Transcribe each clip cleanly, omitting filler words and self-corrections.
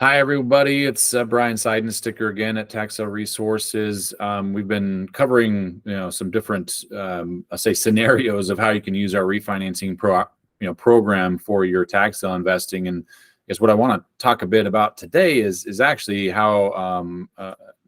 Hi, everybody. It's Brian Seidensticker again at Taxel Resources. We've been covering, some different, I say, scenarios of how you can use our refinancing program for your tax sale investing. And I guess what I want to talk a bit about today is actually how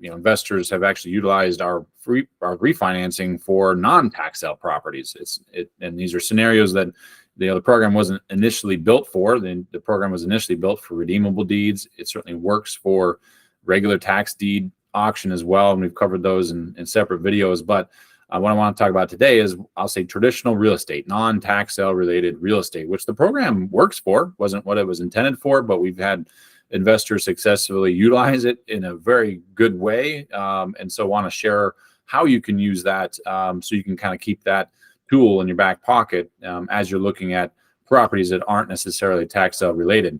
investors have actually utilized our refinancing for non-tax sale properties. And these are scenarios that the program wasn't initially built for. The program was initially built for redeemable deeds. It certainly works for regular tax deed auction as well, and we've covered those in separate videos. But what I want to talk about today is, I'll say, traditional real estate, non-tax sale related real estate, which the program works for. Wasn't what it was intended for, but we've had investors successfully utilize it in a very good way, and so want to share how you can use that, so you can kind of keep that tool in your back pocket as you're looking at properties that aren't necessarily tax sale related.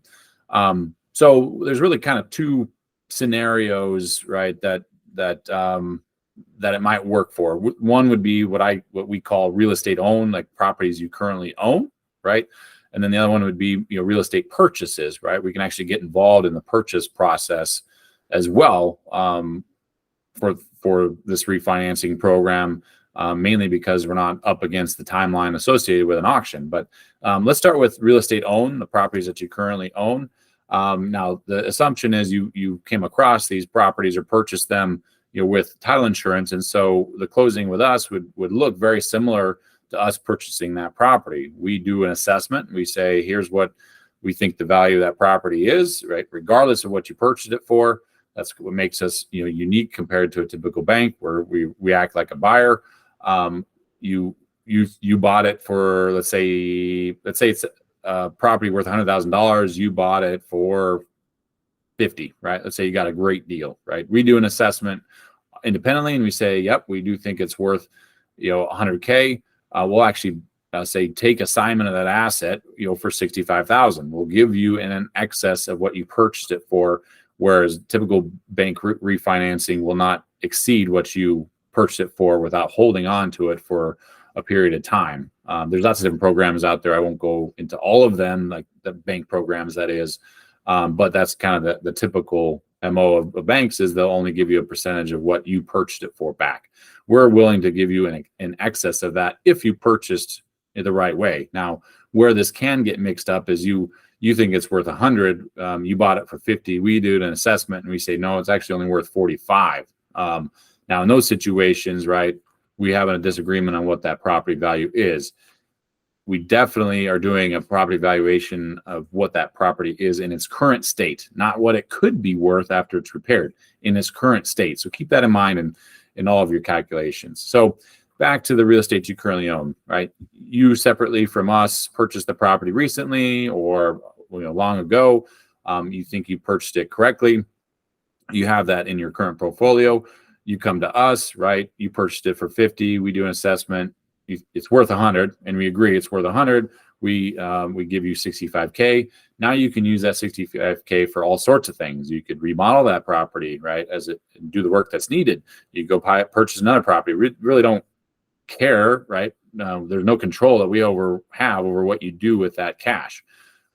So there's really kind of two scenarios, right, that it might work for. One would be what we call real estate owned, like properties you currently own, right? And then the other one would be real estate purchases, right? We can actually get involved in the purchase process as well for this refinancing program. Mainly because we're not up against the timeline associated with an auction. But let's start with real estate owned, the properties that you currently own. Now, the assumption is you came across these properties or purchased them with title insurance. And so the closing with us would look very similar to us purchasing that property. We do an assessment. We say, here's what we think the value of that property is, right? Regardless of what you purchased it for. That's what makes us unique compared to a typical bank where we act like a buyer. You bought it for, let's say it's a property worth $100,000. You bought it for 50, right? Let's say you got a great deal, right? We do an assessment independently and we say, yep, we do think it's worth, 100K. We'll actually say take assignment of that asset, for 65,000. We'll give you in excess of what you purchased it for, whereas typical bank refinancing will not exceed what you purchase it for without holding on to it for a period of time. There's lots of different programs out there. I won't go into all of them, like the bank programs, that is. But that's kind of the typical MO of banks, is they'll only give you a percentage of what you purchased it for back. We're willing to give you an excess of that if you purchased it the right way. Now, where this can get mixed up is you think it's worth 100, you bought it for 50. We do an assessment and we say, no, it's actually only worth 45. Now, in those situations, right, we have a disagreement on what that property value is. We definitely are doing a property valuation of what that property is in its current state, not what it could be worth after it's repaired, in its current state. So keep that in mind in all of your calculations. So back to the real estate you currently own, right? You separately from us purchased the property recently or long ago. You think you purchased it correctly. You have that in your current portfolio. You come to us, right? You purchased it for 50. We do an assessment. It's worth 100, and we agree it's worth 100. We give you 65K. Now you can use that 65K for all sorts of things. You could remodel that property, right? Do the work that's needed. You go purchase another property. We really don't care, right? There's no control that we have over what you do with that cash.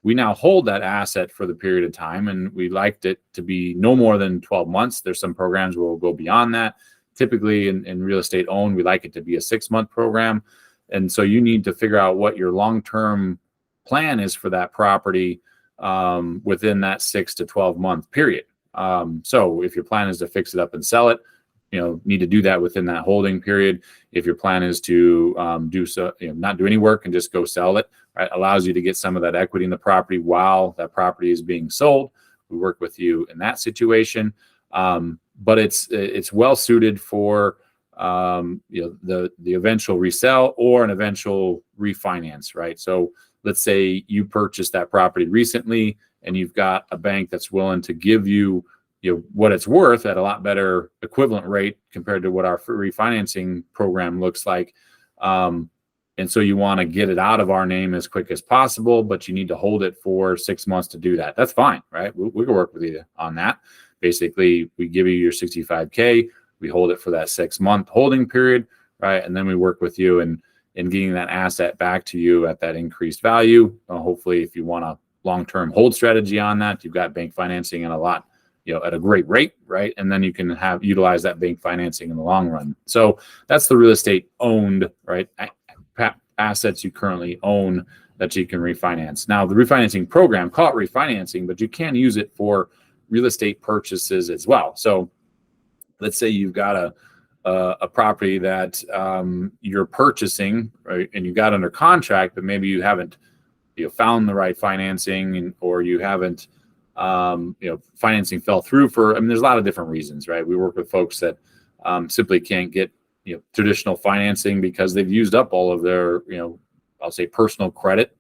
We now hold that asset for the period of time, and we liked it to be no more than 12 months. There's some programs where we'll go beyond that. Typically in real estate owned, we like it to be a 6-month program. And so you need to figure out what your long-term plan is for that property within that 6 to 12-month period. So if your plan is to fix it up and sell it, need to do that within that holding period. If your plan is to not do any work and just go sell it, right, allows you to get some of that equity in the property while that property is being sold. We work with you in that situation. But it's well suited for the eventual resell or an eventual refinance, right? So let's say you purchased that property recently and you've got a bank that's willing to give you what it's worth at a lot better equivalent rate compared to what our refinancing program looks like. And so you want to get it out of our name as quick as possible, but you need to hold it for 6 months to do that. That's fine, right? We can work with you on that. Basically, we give you your 65K, we hold it for that 6-month holding period, right? And then we work with you in getting that asset back to you at that increased value. Hopefully, if you want to long-term hold strategy on that. You've got bank financing and a lot, at a great rate, right? And then you can utilize that bank financing in the long run. So that's the real estate owned, right? Assets you currently own that you can refinance. Now, the refinancing program, call it refinancing, but you can use it for real estate purchases as well. So let's say you've got a property that you're purchasing, right, and you got under contract, but maybe you haven't found the right financing, or you haven't financing fell through there's a lot of different reasons, right? We work with folks that simply can't get traditional financing because they've used up all of their I'll say personal credit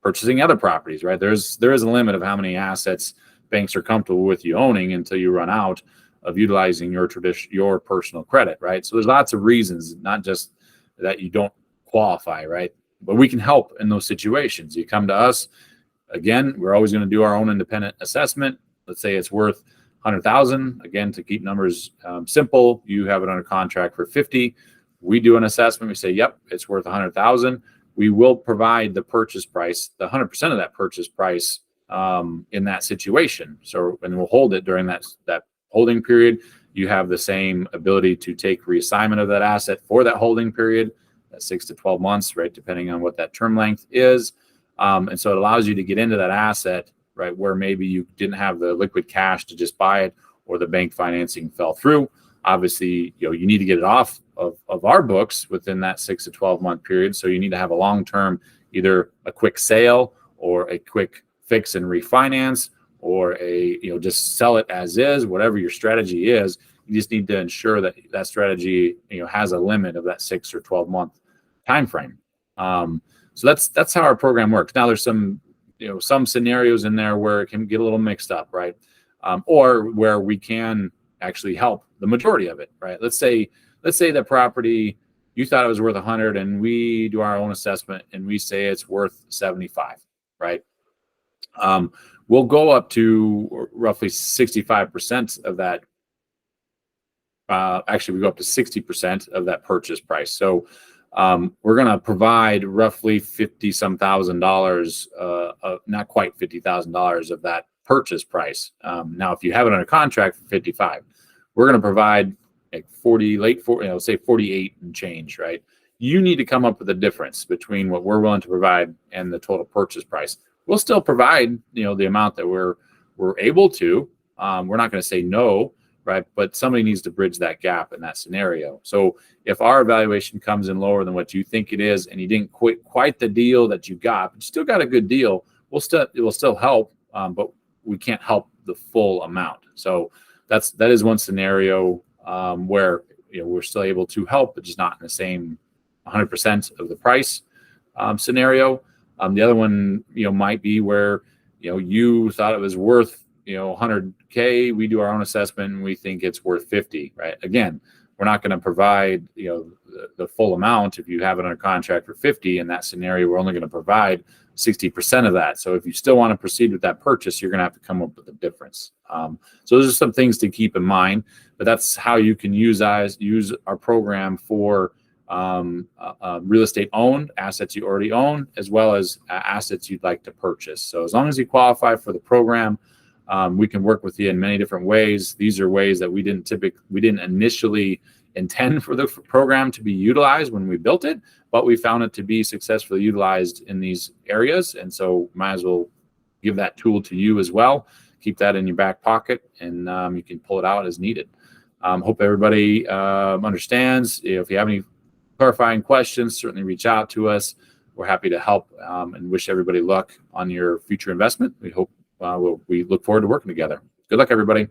purchasing other properties, right? There is a limit of how many assets banks are comfortable with you owning until you run out of utilizing your personal credit, right? So there's lots of reasons, not just that you don't qualify, right? But we can help in those situations. You come to us, again, we're always going to do our own independent assessment. Let's say it's worth $100,000. Again, to keep numbers simple, you have it under contract for $50,000. We do an assessment. We say, yep, it's worth $100,000. We will provide the purchase price, the 100% of that purchase price in that situation. So, and we'll hold it during that holding period. You have the same ability to take reassignment of that asset for that holding period, that 6 to 12 months, right, depending on what that term length is. And so it allows you to get into that asset, right, where maybe you didn't have the liquid cash to just buy it, or the bank financing fell through. Obviously, you need to get it off of our books within that 6 to 12 month period. So you need to have a long-term, either a quick sale or a quick fix and refinance, or just sell it as is. Whatever your strategy is, you just need to ensure that that strategy has a limit of that 6 or 12 month time frame. So that's how our program works. Now there's some scenarios in there where it can get a little mixed up, right? Or where we can actually help the majority of it, right? Let's say the property, you thought it was worth 100, and we do our own assessment and we say it's worth 75, right? We'll go up to roughly 65% of that. Actually, we go up to 60% of that purchase price. So we're going to provide roughly $50,000, not quite $50,000 of that purchase price. Now, if you have it under contract for 55, we're going to provide like 48 and change, right? You need to come up with a difference between what we're willing to provide and the total purchase price. We'll still provide, the amount that we're able to. We're not going to say no, right? But somebody needs to bridge that gap in that scenario. So if our evaluation comes in lower than what you think it is, and you didn't quite the deal that you got, but you still got a good deal, it will still help, but we can't help the full amount. So that is one scenario where we're still able to help, but just not in the same 100% of the price scenario. The other one, might be where, you thought it was worth, $100K. We do our own assessment and we think it's worth 50, right? Again, we're not going to provide, the full amount. If you have it under contract for 50, in that scenario, we're only going to provide 60% of that. So if you still want to proceed with that purchase, you're going to have to come up with a difference. So those are some things to keep in mind, but that's how you can use our program for real estate owned assets you already own, as well as assets you'd like to purchase. So as long as you qualify for the program, we can work with you in many different ways. These are ways that we didn't initially intend for the program to be utilized when we built it, but we found it to be successfully utilized in these areas. And so might as well give that tool to you as well. Keep that in your back pocket, and you can pull it out as needed. Hope everybody understands. If you have any clarifying questions, certainly reach out to us. We're happy to help, and wish everybody luck on your future investment. We hope we look forward to working together. Good luck, everybody.